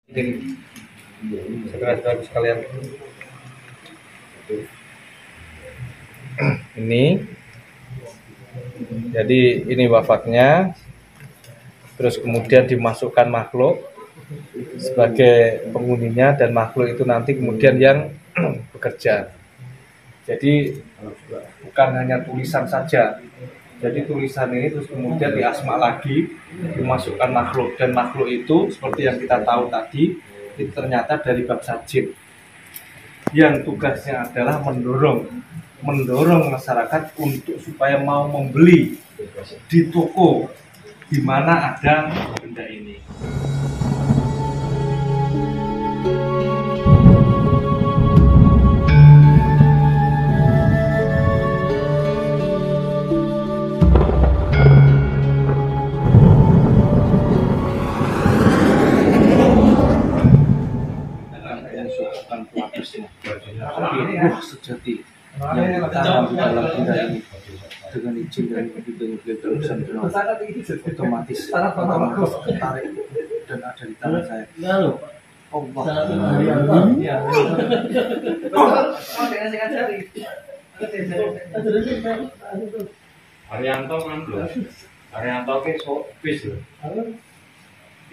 Ini saudara-saudara sekalian, jadi ini wafatnya, terus kemudian dimasukkan makhluk sebagai penghuninya, dan makhluk itu nanti kemudian yang bekerja. Jadi bukan hanya tulisan saja, jadi tulisan ini terus kemudian diasma lagi, dimasukkan makhluk, dan makhluk itu seperti yang kita tahu tadi, itu ternyata dari bangsa jin yang tugasnya adalah mendorong masyarakat untuk supaya mau membeli di toko di mana ada benda ini. Sejati yang tertanam di dalam benda ini dengan izin dari benda otomatis tertarik dan ada di tangan saya. Haryanto kan lho. Haryanto ke bis lho.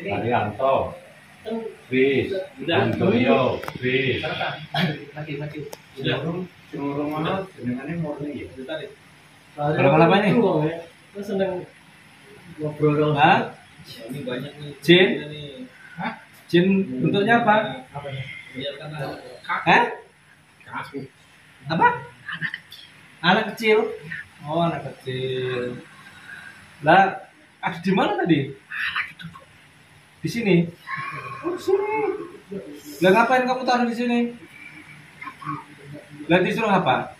Haryanto bis, Antoyo bis. Lagi. Suruh mana jenengannya murni ya. Kalau apa ini? Lu seneng ngobrol dong. Hah? Ini banyak nih. Jin? Hah? Jin bentuknya apa? Biar kan Apa? Anak kecil. Oh, anak kecil. Lah, ada di mana tadi? Di sini. Oh, di sini. Lah ngapain kamu taruh di sini? Lah disuruh apa?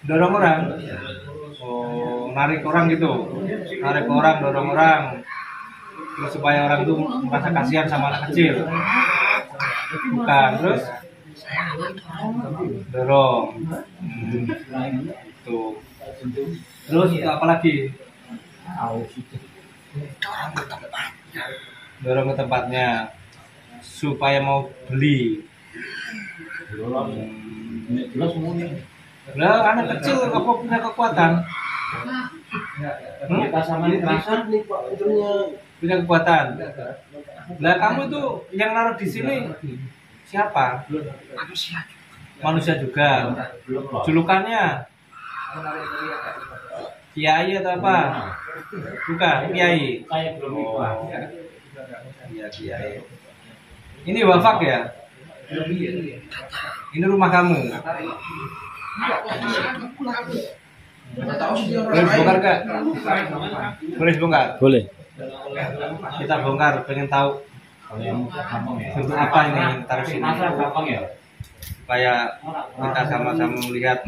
Dorong orang. Oh, narik orang gitu. Narik orang, dorong orang. Terus supaya orang tuh merasa kasihan sama anak kecil. Bukan, terus dorong. Tuh. Terus apa lagi? Dorong ke tempatnya supaya mau beli. Lah anak kecil apa punya kekuatan? kita sama perasaan nih Pak Punya kekuatan. Lah kamu tuh yang naruh di sini siapa? Manusia juga. Julukannya kiai atau apa? Bukan, kiai. kayak belum Iya, kiai. Ini wafak ya? Ini rumah kamu. Boleh bongkar gak? Boleh bongkar? Boleh. Kita bongkar, pengen tahu bentuk apa ini taruh sini. Supaya kita sama-sama melihat.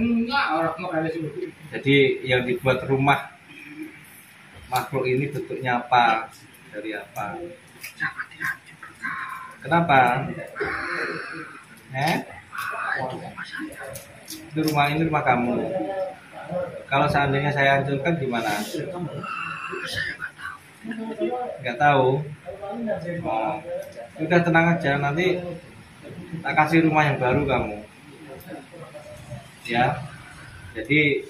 Jadi yang dibuat rumah makhluk ini bentuknya apa? Dari apa? Kenapa? Itu rumah ini rumah kamu. Kalau seandainya saya hancurkan gimana? Nggak tahu. Oh, udah tenang aja, nanti tak kasih rumah yang baru kamu. Ya. Jadi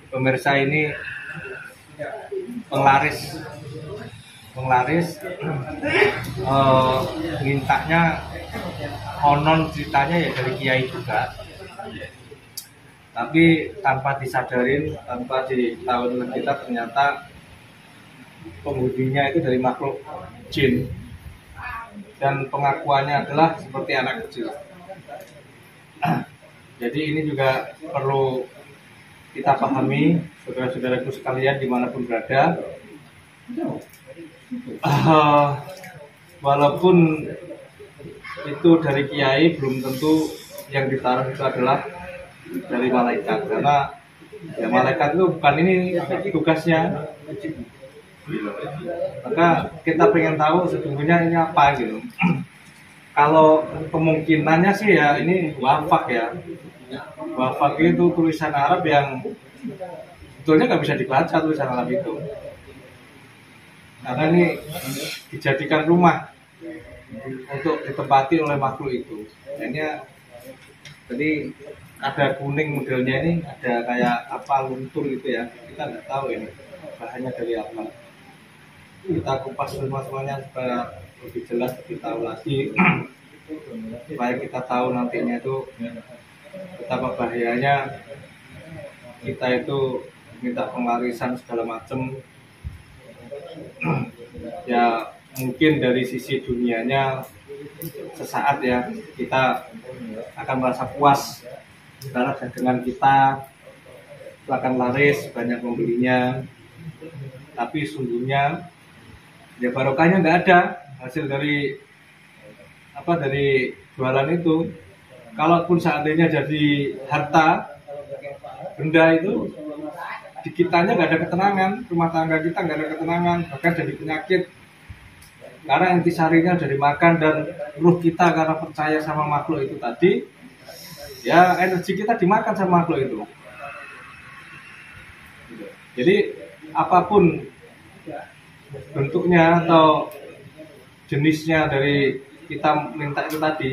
pemirsa ini penglaris mintanya konon ceritanya ya dari kiai juga, tapi tanpa disadarin, tanpa diketahui oleh kita, ternyata penghuninya itu dari makhluk jin, dan pengakuannya adalah seperti anak kecil. Jadi ini juga perlu kita pahami, saudara-saudaraku sekalian dimanapun berada. Walaupun itu dari kiai, belum tentu yang ditaruh itu adalah dari malaikat, karena ya malaikat itu bukan ini tugasnya. Maka kita pengen tahu sesungguhnya ini apa gitu. Kalau kemungkinannya sih ya ini wafak ya. Wafak itu tulisan Arab yang sebetulnya nggak bisa dibaca tulisan Arab itu. karena ini dijadikan rumah untuk ditempati oleh makhluk itu. Hanya jadi ada kuning modelnya ini, ada kayak apa luntur gitu ya, kita nggak tahu ini bahannya dari apa. Kita kupas semuanya supaya lebih jelas, lebih tahu lagi supaya kita tahu nantinya itu betapa bahayanya kita itu minta pengarisan segala macam. Ya mungkin dari sisi dunianya sesaat ya kita akan merasa puas karena dagangan kita akan laris, banyak pembelinya, tapi sungguhnya ya barokahnya nggak ada hasil dari jualan itu. Kalaupun seandainya jadi harta benda itu, di kitanya nggak ada ketenangan, rumah tangga kita nggak ada ketenangan, bahkan jadi penyakit karena intisarinya dari makan, dan ruh kita karena percaya sama makhluk itu tadi, ya energi kita dimakan sama makhluk itu. Jadi apapun bentuknya atau jenisnya dari kita minta itu tadi,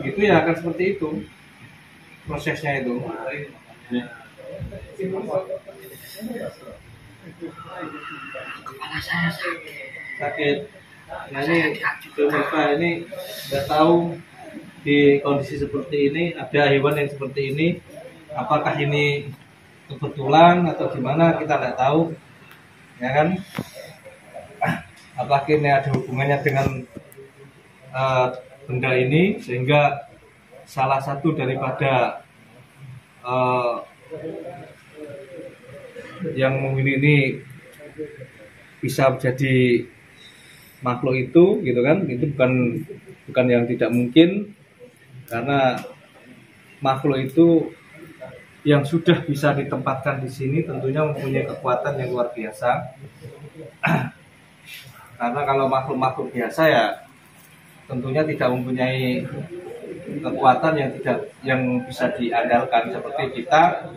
itu ya akan seperti itu prosesnya itu. Kepala saya Sakit. Nah ini pemirsa, ini nggak tahu di kondisi seperti ini ada hewan yang seperti ini, apakah ini kebetulan atau gimana, kita nggak tahu, ya kan? Apakah ini ada hubungannya dengan benda ini sehingga salah satu daripada yang memilih ini bisa menjadi makhluk itu, gitu kan? Itu bukan yang tidak mungkin, karena makhluk itu yang sudah bisa ditempatkan di sini tentunya mempunyai kekuatan yang luar biasa. Karena kalau makhluk-makhluk biasa ya tentunya tidak mempunyai kekuatan yang bisa diandalkan seperti kita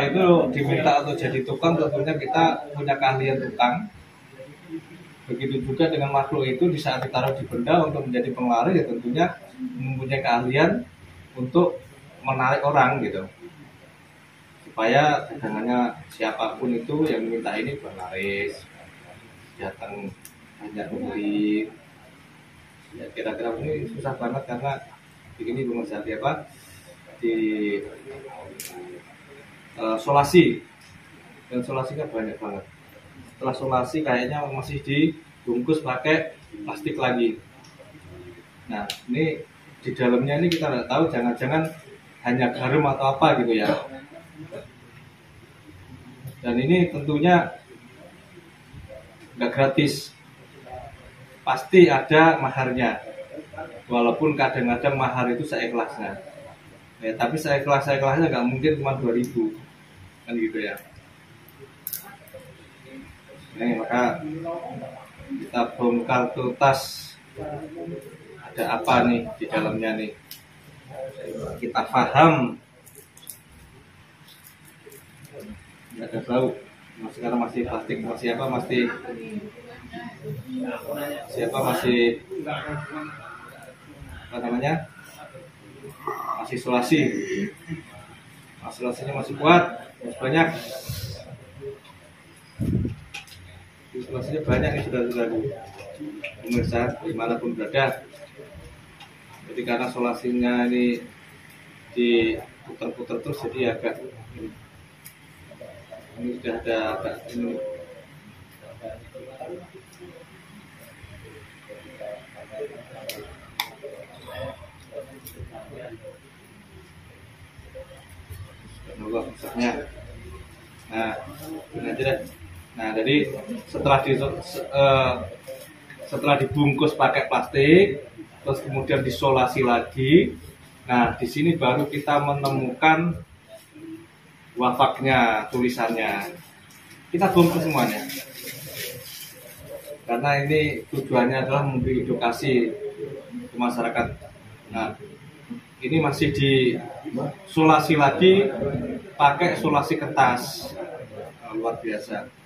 itu diminta untuk jadi tukang, tentunya kita punya keahlian tukang. Begitu juga dengan makhluk itu, di saat ditaruh di benda untuk menjadi penglaris ya tentunya mempunyai keahlian untuk menarik orang gitu, supaya dagangannya siapapun itu yang minta ini berlaris, datang banyak pembeli. Ya kira-kira ini susah banget karena begini pengusaha apa di solasi, dan solasinya banyak banget. Setelah solasi kayaknya masih dibungkus pakai plastik lagi. Nah ini di dalamnya ini kita nggak tahu, jangan-jangan hanya garam atau apa gitu ya. Dan ini tentunya nggak gratis, pasti ada maharnya. Walaupun kadang-kadang mahar itu seikhlasnya. Ya, tapi seikhlasnya nggak mungkin cuma 2.000 kan gitu ya. Nah, maka kita bongkar tuntas ada apa nih di dalamnya nih. Kita paham. Nggak ada bau. Sekarang masih plastik, masih apa namanya? Masih isolasi. Isolasinya masih kuat, masih banyak. Isolasinya banyak nih saudara-saudara pemirsa dimanapun berada. Jadi karena isolasinya ini diputar-putar terus, jadi agak ini sudah ada agak ini. Nah, ini aja deh. Nah, jadi setelah dibungkus pakai plastik, terus kemudian disolasi lagi. Nah, di sini baru kita menemukan wafaknya, tulisannya. Kita bungkus semuanya. Karena ini tujuannya adalah memberi edukasi ke masyarakat. Nah, ini masih disolasi lagi pakai solasi kertas. Luar biasa.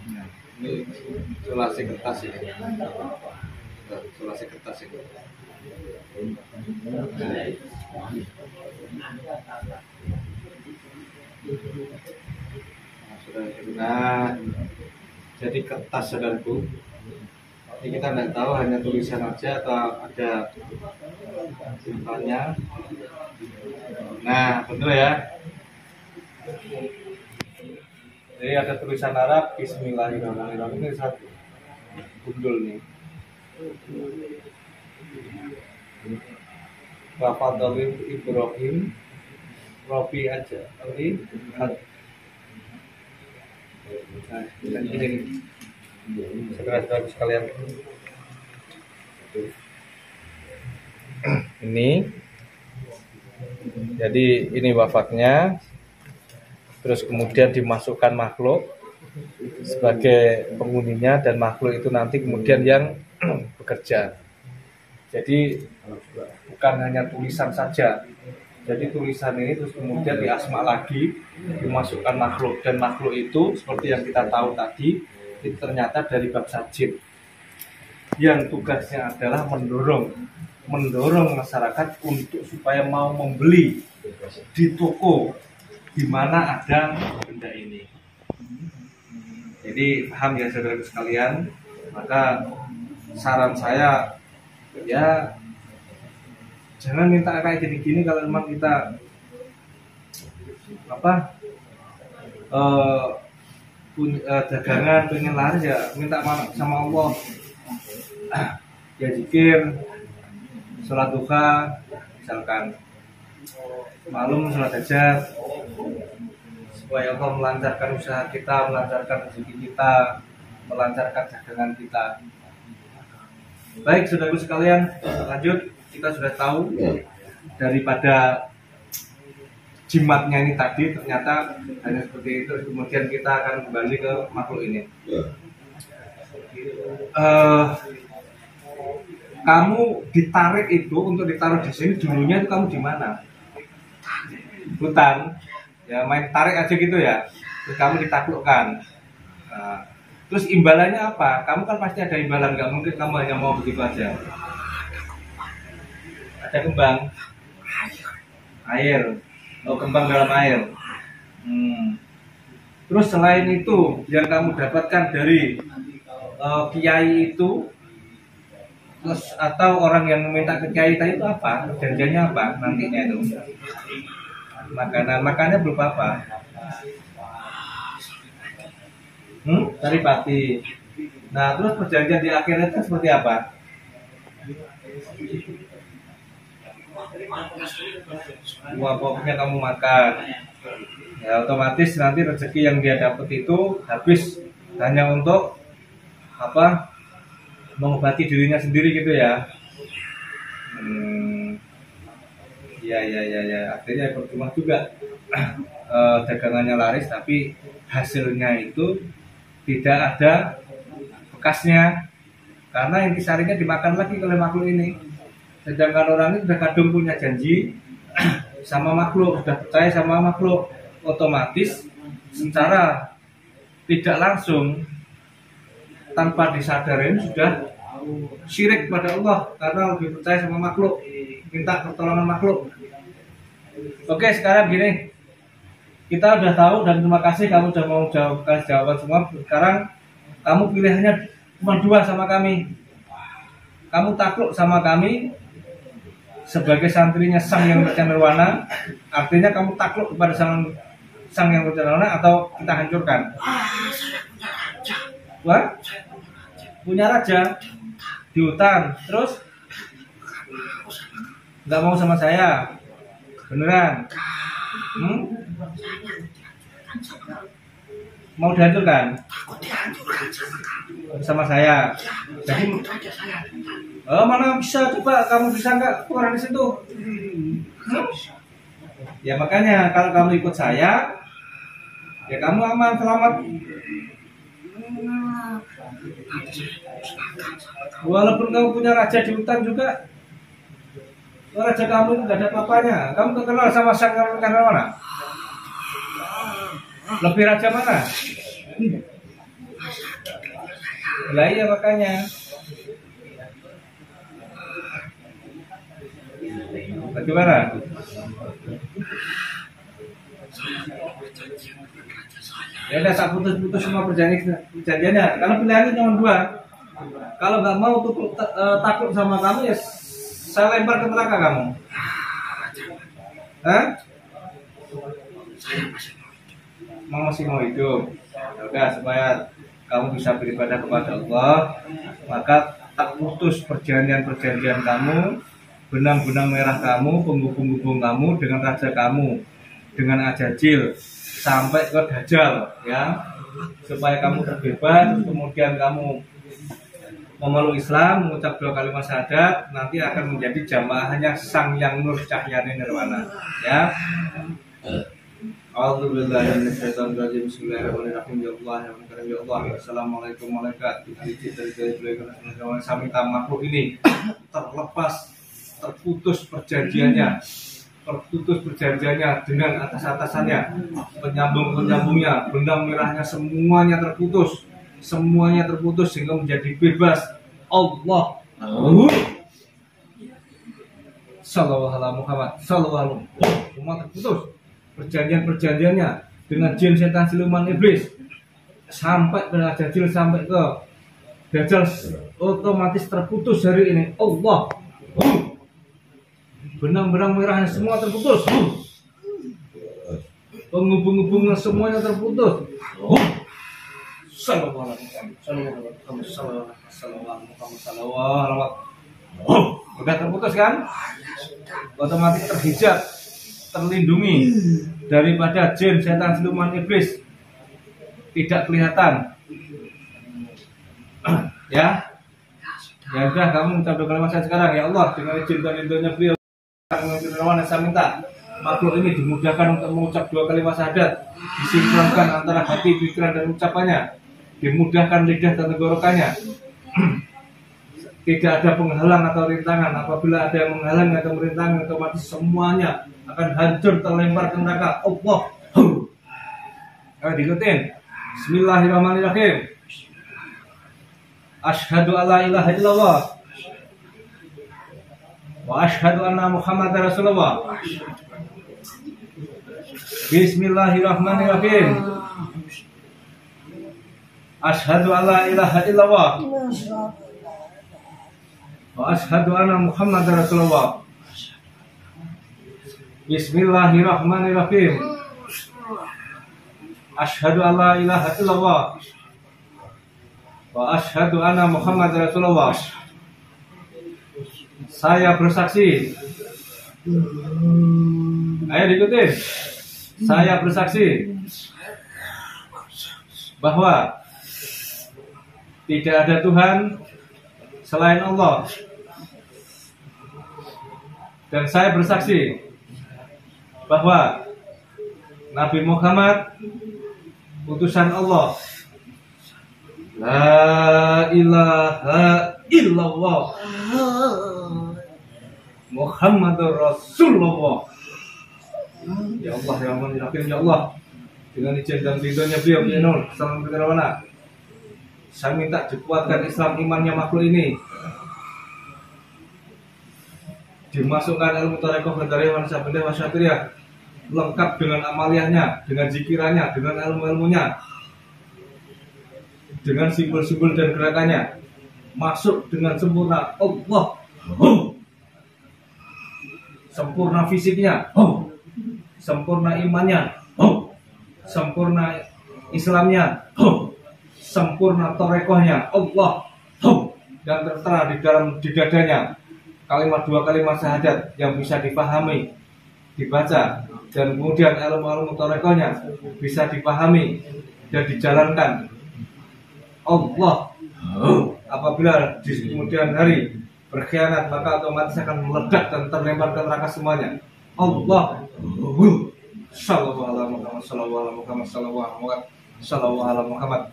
Nah, ini isolasi kertas ini. Isolasi kertas ini. Nah, jadi kertas saudaraku. Ini kita nggak tahu hanya tulisan aja atau ada simpannya. Nah, betul ya. Jadi ada tulisan Arab Bismillahirrahmanirrahim, ini satu gundul nih. Wafadhalil Ibrahim Robi aja. Nah, ini nih. Saudara-saudara sekalian, ini jadi ini wafatnya, terus kemudian dimasukkan makhluk sebagai penghuninya, dan makhluk itu nanti kemudian yang bekerja. Jadi bukan hanya tulisan saja, jadi tulisan ini terus kemudian diasma lagi, dimasukkan makhluk, dan makhluk itu seperti yang kita tahu tadi itu ternyata dari bab sajid yang tugasnya adalah mendorong masyarakat untuk supaya mau membeli di toko di mana ada benda ini. Jadi paham ya saudara sekalian, maka saran saya ya jangan minta kayak gini-gini kalau memang kita dagangan pengen laris ya minta sama Allah, ya zikir, sholat duha, misalkan malum sholat hajat, supaya Allah melancarkan usaha kita, melancarkan rezeki kita, melancarkan dagangan kita. Baik saudaraku sekalian, lanjut. Kita sudah tahu daripada jimatnya ini tadi ternyata hanya seperti itu. Kemudian kita akan kembali ke makhluk ini. Kamu ditarik itu untuk ditaruh di sini, dulunya itu kamu di mana? Hutan. Ya main tarik aja gitu ya. Terus kamu ditaklukkan. Nah, terus imbalannya apa? Kamu kan pasti ada imbalan, nggak mungkin kamu hanya mau begitu aja. Ada kembang, air. Oh, kembang dalam air. Terus selain itu yang kamu dapatkan dari kiai itu, terus atau orang yang meminta ke kiai tadi itu apa? Janjinya apa nantinya itu? Makannya berupa apa? Saripati. Nah, terus perjanjian di akhirat itu seperti apa? Pokoknya kamu makan, ya otomatis nanti rezeki yang dia dapat itu habis hanya untuk mengobati dirinya sendiri gitu ya. Ya, akhirnya percuma juga dagangannya laris tapi hasilnya itu tidak ada bekasnya, karena yang kisarinya dimakan lagi oleh makhluk ini. Sedangkan orang ini sudah kadung punya janji sama makhluk, sudah percaya sama makhluk, otomatis secara tidak langsung tanpa disadarin sudah syirik pada Allah karena lebih percaya sama makhluk, minta pertolongan makhluk. Oke, sekarang gini, kita udah tahu dan terima kasih kamu sudah mau kasih jawaban semua. Sekarang kamu pilihannya cuma dua sama kami. Kamu takluk sama kami sebagai santrinya Sang Yang Nirwana, artinya kamu takluk kepada Sang Yang Nirwana, atau kita hancurkan. Wah, punya raja di hutan, terus nggak mau sama saya, beneran? Mau dihancurkan? Sama saya. Jadi, mana bisa, coba kamu bisa nggak keluar di situ? Ya makanya kalau kamu ikut saya, ya kamu aman, selamat. Walaupun kamu punya raja di hutan juga, Raja kamu itu nggak ada apa-apanya. Kamu kenal sama sang karena mana? Lebih raja mana? Lah iya makanya. Bagaimana? Ya udah tak putus-putus semua perjanjiannya. Kalau pilihannya cuma dua. Kalau nggak mau tuh takut sama kamu ya saya lempar ke neraka kamu. Hah? Masih mau hidup. Ya udah supaya kamu bisa beribadah kepada Allah, maka tak putus perjanjian-perjanjian kamu, benang-benang merah kamu, punggung-punggung kamu dengan raja kamu, dengan Ajajil sampai ke Dajjal, ya, supaya kamu terbebas. Kemudian kamu memeluk Islam, mengucap 2 kalimat syahadat, nanti akan menjadi jamaahnya Sang Yang Nur Cahyani Nirwana, ya. A'udzubillahiminasyaitonirrajim. Bismillahirrahmanirrahim. Ya Allah, ya Allah, ya Allah. Assalamualaikum warahmatullahi wabarakatuh. Saya minta makhluk ini terlepas, terputus perjanjiannya dengan atas-atasannya, penyambung-penyambungnya, benang merahnya semuanya terputus sehingga menjadi bebas. Allah. Sallallahu alaihi Muhammad. Sallallahu alaihi. Semua terputus perjanjiannya dengan jin, setan, siluman, iblis sampai ke Dajjal, sampai ke Dajjal otomatis terputus hari ini. Allah. Benang-benang merahnya semua terputus. Penghubung-hubungnya semuanya terputus. Sallallahu alaihi wasallam. Udah terputus kan? Otomatis terhijab, terlindungi daripada jin, setan, siluman, iblis, tidak kelihatan. Ya. Ya udah, kamu minta 2 kalimat sekarang. Ya Allah, dengan izin dan ridhonya beliau, saya minta makhluk ini dimudahkan untuk mengucap 2 kalimat syahadat, disinkronkan antara hati, pikiran, dan ucapannya, dimudahkan lidah dan tenggorokannya. Tidak ada penghalang atau rintangan. Apabila ada yang menghalangi atau merintangi, otomatis semuanya akan hancur, terlempar ke neraka. Allah. Ayo diikutin. Bismillahirrahmanirrahim. Asyhadu alla ilaha illallah wa asyhadu anna Muhammadar Rasulullah. Bismillahirrahmanirrahim. Asyhadu alla ilaha illallah wa asyhadu anna Muhammadar Rasulullah. Bismillahirrahmanirrahim. Asyhadu alla ilaha illallah wa asyhadu anna Muhammadar Rasulullah. Saya bersaksi. Ayo diikutin. Saya bersaksi bahwa tidak ada Tuhan selain Allah. Dan saya bersaksi bahwa Nabi Muhammad utusan Allah. La ilaha illallah Muhammadur Rasulullah. Ya Allah, ya Allah, ya Allah, dengan izin dan ridhonya beliau, ya Nur, salam kepada saya minta dikuatkan Islam imannya makhluk ini, dimasukkan ilmu tarekoh dari wanita benda wasyatria, lengkap dengan amaliyahnya, dengan zikirannya, dengan ilmu-ilmunya, dengan simbol-simbol dan gerakannya, masuk dengan sempurna. Allah. Sempurna fisiknya, sempurna imannya, sempurna Islamnya, sempurna torekohnya. Allah. Dan tertera di dalam di dadanya kalimat 2 kalimat syahadat yang bisa dipahami, dibaca, dan kemudian ilmu-ilmu torekohnya bisa dipahami dan dijalankan. Allah. Apabila di kemudian hari berkhianat, maka otomatis akan meledak dan terlempar ke neraka semuanya. Allah. Sallallahu alaihi Muhammad, sallallahu alaihi Muhammad, sallallahu alaihi Muhammad.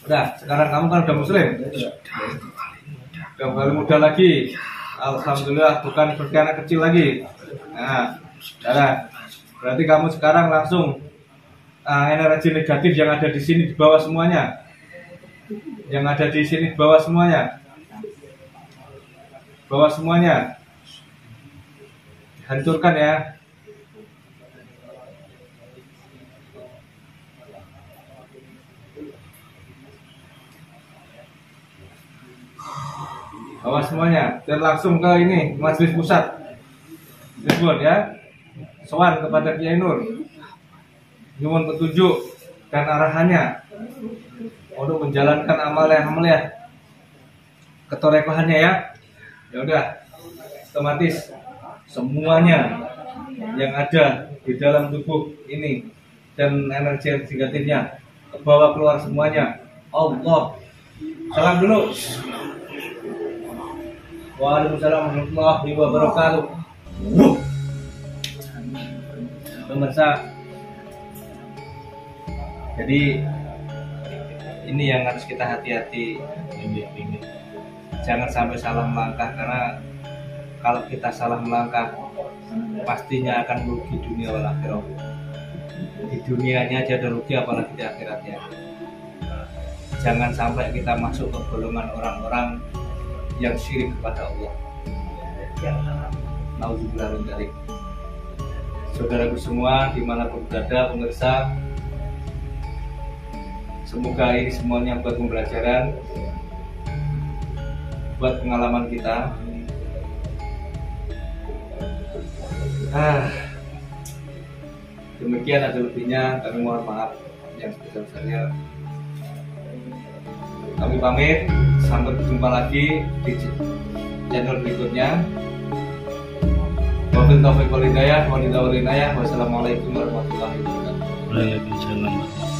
Udah, sekarang kamu kan udah muslim. Udah kali muda lagi. Alhamdulillah, bukan seperti anak kecil lagi. Nah, berarti kamu sekarang langsung energi negatif yang ada di sini di bawah semuanya. Yang ada di sini di bawah semuanya. Bawah semuanya. Hancurkan ya. Bawa semuanya dan langsung ke ini majelis pusat Ridwan ya, sowan kepada Kiai Nur, nyuwun petunjuk dan arahannya untuk menjalankan amalia ketorekohannya ya. Ya udah, otomatis semuanya yang ada di dalam tubuh ini dan energi negatifnya ke bawah keluar semuanya. Allah, salam dulu. Waalaikumsalam warahmatullahi wabarakatuh. Pemirsa, jadi ini yang harus kita hati-hati. Jangan sampai salah melangkah, karena kalau kita salah melangkah pastinya akan rugi dunia wal akhirah. Di dunianya aja ada rugi, apalagi di akhiratnya. Jangan sampai kita masuk ke golongan orang-orang yang syirik kepada Allah. Nauzubillah min dzalik. Saudaraku semua dimanapun berada, pemirsa, semoga ini semuanya buat pembelajaran, buat pengalaman kita. Demikian, ada lebihnya kami mohon maaf yang sebesar-besarnya. Kami pamit, sampai berjumpa lagi di channel berikutnya. Wabillahi taufiq wal hidayah. Wassalamualaikum warahmatullahi wabarakatuh. Waalaikumsalam.